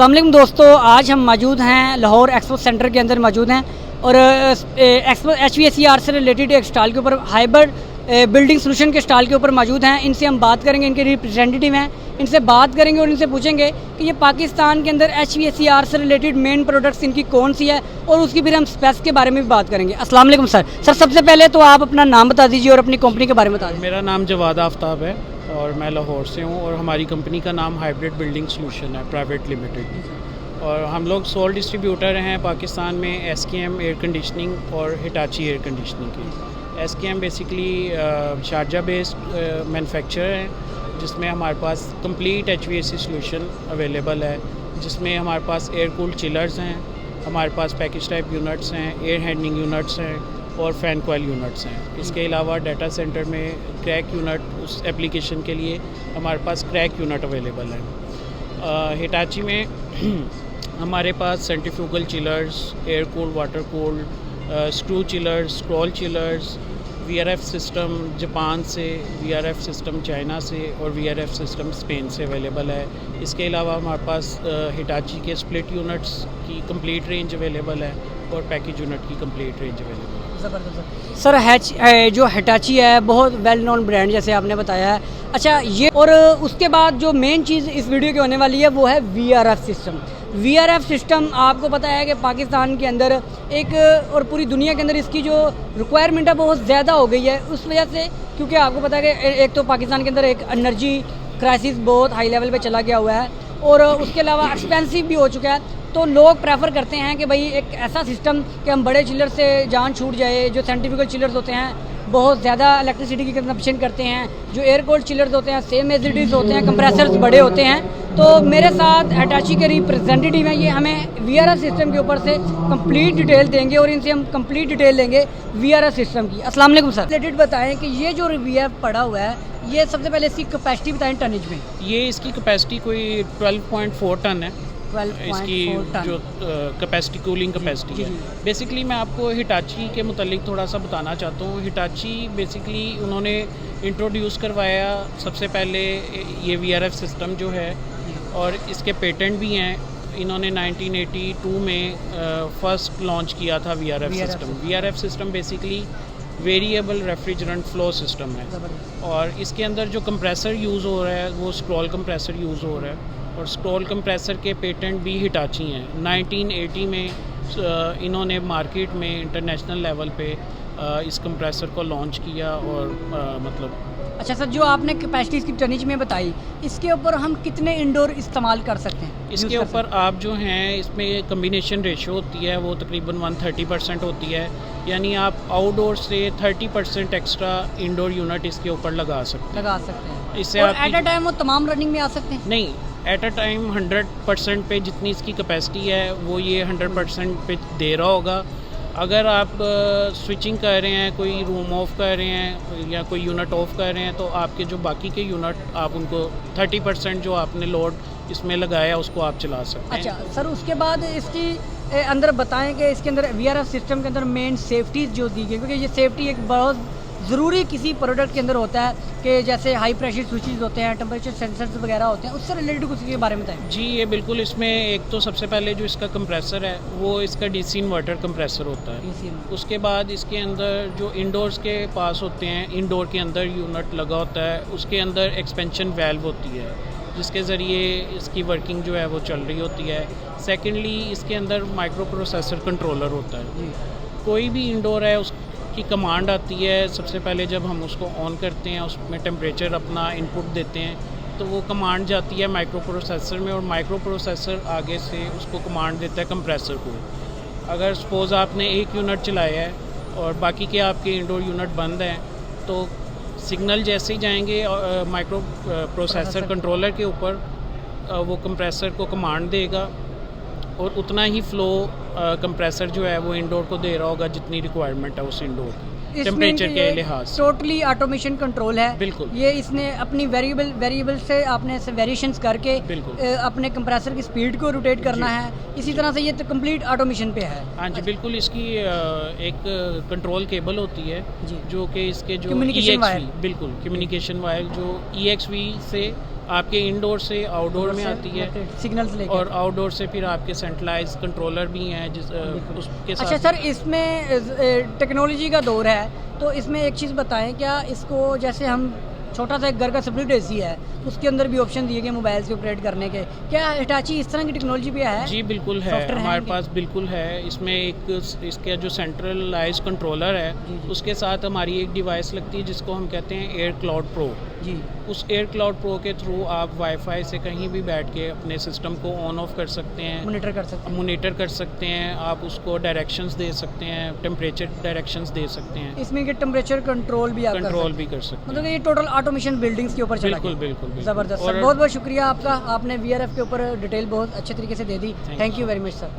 अस्सलाम वालेकुम दोस्तों, आज हम मौजूद हैं लाहौर एक्सपो सेंटर के अंदर मौजूद हैं और एक्सपो HVACR से रिलेटेड एक स्टॉल के ऊपर हाइब्रिड बिल्डिंग सोल्यूशन के स्टॉल के ऊपर मौजूद हैं। इनसे हम बात करेंगे, इनके रिप्रेजेंटेटिव हैं, इनसे बात करेंगे और इनसे पूछेंगे कि ये पाकिस्तान के अंदर HVACR से रिलेटेड मेन प्रोडक्ट्स इनकी कौन सी है और उसकी फिर हम स्पेस के बारे में भी बात करेंगे। अस्सलाम वालेकुम सर। सबसे पहले तो आप अपना नाम बता दीजिए और अपनी कंपनी के बारे में बता दीजिए। मेरा नाम जवाद आफ्ताब है और मैं लाहौर से हूँ और हमारी कंपनी का नाम हाइब्रिड बिल्डिंग सोल्यूशन है प्राइवेट लिमिटेड और हम लोग सोल डिस्ट्रीब्यूटर हैं पाकिस्तान में SKM एयर कंडीशनिंग और हिटाची एयर कंडीशनिंग की। SKM basically Sharjah based manufacturer है जिसमें हमारे पास कंप्लीट HVAC सोल्यूशन अवेलेबल है, जिसमें हमारे पास एयर कूल्ड चिलर्स हैं, हमारे पास पैकेज टाइप यूनिट्स हैं, एयर हैंडलिंग यूनिट्स हैं और फ़ैन कॉइल यूनिट्स हैं। इसके अलावा डाटा सेंटर में क्रैक यूनिट, उस एप्लीकेशन के लिए हमारे पास क्रैक यूनिट अवेलेबल है। हिटाची में हमारे पास centrifugal chillers, air cooled, water cooled, screw chillers, scroll chillers, VRF system Japan से, VRF सिस्टम चाइना से और VRF सिस्टम स्पेन से अवेलेबल है। इसके अलावा हमारे पास हिटाची के स्प्लिट यूनिट्स की कंप्लीट रेंज अवेलेबल है और पैकेज यूनिट की कंप्लीट रेंज अवेलेबल है। ज़बरदस्त सर। जो हिटाची है बहुत वेल नोन ब्रांड जैसे आपने बताया है। अच्छा, ये और उसके बाद जो मेन चीज़ इस वीडियो की होने वाली है वो है VRF सिस्टम। VRF सिस्टम आपको पता है कि पाकिस्तान के अंदर एक और पूरी दुनिया के अंदर इसकी जो रिक्वायरमेंट है बहुत ज़्यादा हो गई है उस वजह से, क्योंकि आपको पता है कि एक तो पाकिस्तान के अंदर एक एनर्जी क्राइसिस बहुत हाई लेवल पे चला गया हुआ है और उसके अलावा एक्सपेंसिव भी हो चुका है। तो लोग प्रेफर करते हैं कि भाई एक ऐसा सिस्टम कि हम बड़े चिलर से जान छूट जाए। जो सेंट्रीफ्यूगल चिलर्स होते हैं बहुत ज़्यादा इलेक्ट्रिसिटी की कंजप्शन करते हैं, जो एयर कोल्ड चिलर्स होते हैं सेम एज इट इज़ होते हैं, कंप्रेसर्स बड़े होते हैं। तो मेरे साथ हिटाची के रिप्रेजेंटेटिव हैं, ये हमें VRF सिस्टम के ऊपर से कंप्लीट डिटेल देंगे और इनसे हम कंप्लीट डिटेल लेंगे VRF सिस्टम की। अस्सलाम वालेकुम सर। रिलेटेड बताएं कि ये जो VRF पड़ा हुआ है ये सबसे पहले इसकी कैपेसिटी बताएं टनेज में। ये इसकी कैपेसिटी कोई 12.4 टन है। इसकी जो कैपेसिटी, कूलिंग कैपेसिटी है। बेसिकली मैं आपको हिटाची के मुतालिक थोड़ा सा बताना चाहता हूँ। हिटाची बेसिकली उन्होंने इंट्रोड्यूस करवाया सबसे पहले ये VRF सिस्टम जो है और इसके पेटेंट भी हैं। इन्होंने 1982 में फर्स्ट लॉन्च किया था VRF system. VRF system basically variable refrigerant flow system है और इसके अंदर जो कंप्रेसर यूज़ हो रहा है वो स्क्रॉल कंप्रेसर यूज़ हो रहा है और स्क्रॉल कंप्रेसर के पेटेंट भी हिटाची हैं। 1980 में इन्होंने मार्केट में इंटरनेशनल लेवल पे इस कंप्रेसर को लॉन्च किया और मतलब। अच्छा सर, जो आपने कैपेसिटी इसकी टनेज में बताई, इसके ऊपर हम कितने इंडोर इस्तेमाल कर सकते हैं? इसके ऊपर आप जो हैं इसमें कम्बिनेशन रेशो होती है वो तकरीबन 130% होती है, यानी आप आउटडोर से 30% एक्स्ट्रा इंडोर यूनिट इसके ऊपर लगा सकते हैं। इससे आप एट अ टाइम वो तमाम रनिंग में आ सकते हैं? नहीं, एट अ टाइम 100% पे जितनी इसकी कैपेसिटी है वो ये 100% पे दे रहा होगा। अगर आप स्विचिंग कर रहे हैं, कोई रूम ऑफ कर रहे हैं या कोई यूनिट ऑफ कर रहे हैं तो आपके जो बाकी के यूनिट आप उनको 30% जो आपने लोड इसमें लगाया उसको आप चला सकते हैं। अच्छा सर, उसके बाद इसकी अंदर बताएं कि इसके अंदर VRF सिस्टम के अंदर मेन सेफ्टी जो दी गई, क्योंकि ये सेफ्टी एक बहुत ज़रूरी किसी प्रोडक्ट के अंदर होता है कि जैसे हाई प्रेशर स्विचेस होते हैं, टेम्परेचर सेंसर्स वगैरह होते हैं, उससे रिलेटेड कुछ के बारे में बताएं। जी, ये बिल्कुल इसमें एक तो सबसे पहले जो इसका कंप्रेसर है वो इसका DC इन्वर्टर कंप्रेसर होता है। उसके बाद इसके अंदर जो इंडोर्स के पास होते हैं, इंडोर के अंदर यूनिट लगा होता है, उसके अंदर एक्सपेंशन वाल्व होती है जिसके ज़रिए इसकी वर्किंग जो है वो चल रही होती है। सेकेंडली इसके अंदर माइक्रो प्रोसेसर कंट्रोलर होता है। कोई भी इंडोर है उसकी कमांड आती है, सबसे पहले जब हम उसको ऑन करते हैं उसमें टेम्परेचर अपना इनपुट देते हैं तो वो कमांड जाती है माइक्रो प्रोसेसर में और माइक्रो प्रोसेसर आगे से उसको कमांड देता है कंप्रेसर को। अगर सपोज़ आपने एक यूनिट चलाया है और बाकी के आपके इंडोर यूनिट बंद हैं तो सिग्नल जैसे ही जाएंगे माइक्रो प्रोसेसर कंट्रोलर के ऊपर वो कंप्रेसर को कमांड देगा और उतना ही फ़्लो कंप्रेसर जो है वो इंडोर को दे रहा होगा जितनी रिक्वायरमेंट है उस इंडोर की टेम्परेचर के लिहाज से। टोटली ऑटोमेशन कंट्रोल है। बिल्कुल, ये इसने अपनी वेरिएबल से आपने वेरिएशंस करके अपने कंप्रेसर की स्पीड को रोटेट करना है। इसी तरह से ये तो कंप्लीट ऑटोमेशन पे है। हाँ जी, बिल्कुल। इसकी एक कंट्रोल केबल होती है जो कि इसके जो कम्युनिकेशन वायर, बिल्कुल कम्युनिकेशन वायर जो EXV से आपके इंडोर से आउटडोर में आती है, सिग्नल्स लेके। और आउटडोर से फिर आपके सेंट्रलाइज कंट्रोलर भी हैं उसके साथ। अच्छा सर, इसमें टेक्नोलॉजी का दौर है, तो इसमें एक चीज़ बताएं, क्या इसको जैसे हम छोटा सा एक घर का स्प्लिट एसी है, उसके अंदर भी ऑप्शन दिए गए मोबाइल से ऑपरेट करने के, क्या हिटाची इस तरह की टेक्नोलॉजी पे है? जी बिल्कुल है, सॉफ्टवेयर है हमारे इनके? पास बिल्कुल है। इसमें एक इसका जो सेंट्रलाइज कंट्रोलर है, जी, जी। उसके साथ हमारी एक डिवाइस लगती है जिसको हम कहते हैं एयर क्लाउड प्रो। जी। उस एयर क्लाउड प्रो के थ्रू आप वाईफाई से कहीं भी बैठ के अपने सिस्टम को ऑन ऑफ कर सकते हैं, मॉनिटर कर सकते हैं। मोनीटर कर सकते हैं, आप उसको डायरेक्शंस दे सकते हैं, टेम्परेचर डायरेक्शंस दे सकते हैं, इसमें के टेम्परेचर कंट्रोल भी आप कर कंट्रोल सकते भी कर सकते हैं। मतलब हैं। ये टोटल ऑटोमेशन बिल्डिंग्स के ऊपर चला बिल्कुल गया। बिल्कुल बिल्कुल। ज़बरदस्त सर, और बहुत बहुत शुक्रिया आपका, आपने वीआरएफ के ऊपर डिटेल बहुत अच्छे तरीके से दे दी। Thank thank you, you very much sir.